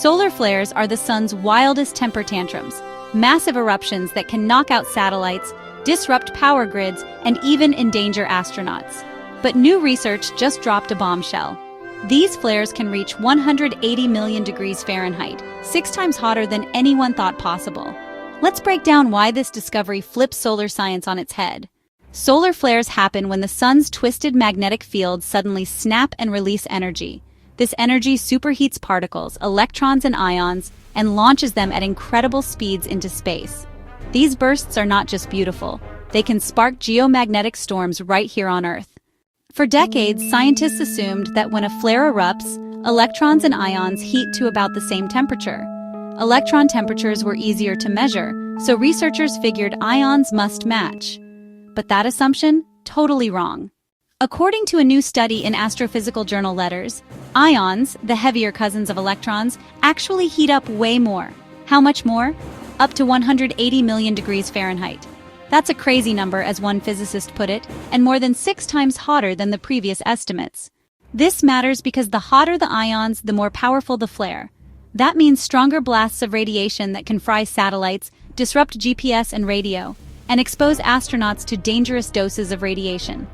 Solar flares are the sun's wildest temper tantrums, massive eruptions that can knock out satellites, disrupt power grids, and even endanger astronauts. But new research just dropped a bombshell. These flares can reach 180 million degrees Fahrenheit, 6 times hotter than anyone thought possible. Let's break down why this discovery flips solar science on its head. Solar flares happen when the sun's twisted magnetic field suddenly snap and release energy. This energy superheats particles, electrons and ions, and launches them at incredible speeds into space. These bursts are not just beautiful, they can spark geomagnetic storms right here on Earth. For decades, scientists assumed that when a flare erupts, electrons and ions heat to about the same temperature. Electron temperatures were easier to measure, so researchers figured ions must match. But that assumption? Totally wrong. According to a new study in Astrophysical Journal Letters, ions, the heavier cousins of electrons, actually heat up way more. How much more? Up to 180 million degrees Fahrenheit. That's a crazy number, as one physicist put it, and more than 6 times hotter than the previous estimates. This matters because the hotter the ions, the more powerful the flare. That means stronger blasts of radiation that can fry satellites, disrupt GPS and radio, and expose astronauts to dangerous doses of radiation.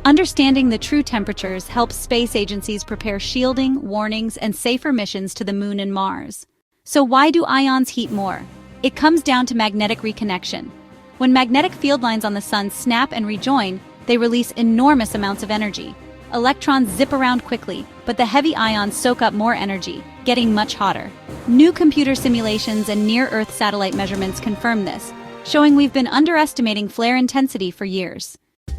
Understanding the true temperatures helps space agencies prepare shielding, warnings, and safer missions to the Moon and Mars. So why do ions heat more? It comes down to magnetic reconnection. When magnetic field lines on the sun snap and rejoin, they release enormous amounts of energy. Electrons zip around quickly, but the heavy ions soak up more energy, getting much hotter. New computer simulations and near-Earth satellite measurements confirm this, showing we've been underestimating flare intensity for years.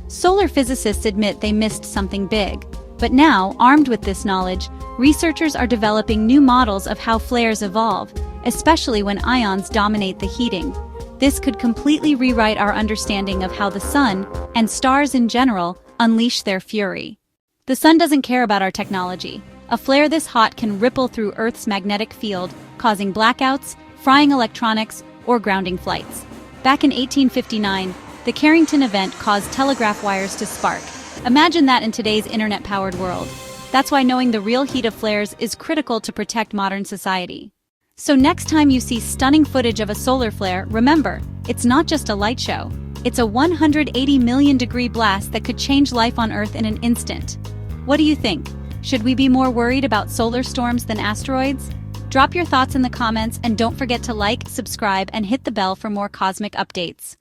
Solar physicists admit they missed something big, but now, armed with this knowledge, researchers are developing new models of how flares evolve, especially when ions dominate the heating. This could completely rewrite our understanding of how the sun, and stars in general, unleash their fury. The sun doesn't care about our technology. A flare this hot can ripple through Earth's magnetic field, causing blackouts, frying electronics, or grounding flights. Back in 1859, the Carrington event caused telegraph wires to spark. Imagine that in today's internet-powered world. That's why knowing the real heat of flares is critical to protect modern society. So next time you see stunning footage of a solar flare, remember, it's not just a light show. It's a 180 million degree blast that could change life on Earth in an instant. What do you think? Should we be more worried about solar storms than asteroids? Drop your thoughts in the comments and don't forget to like, subscribe, and hit the bell for more cosmic updates.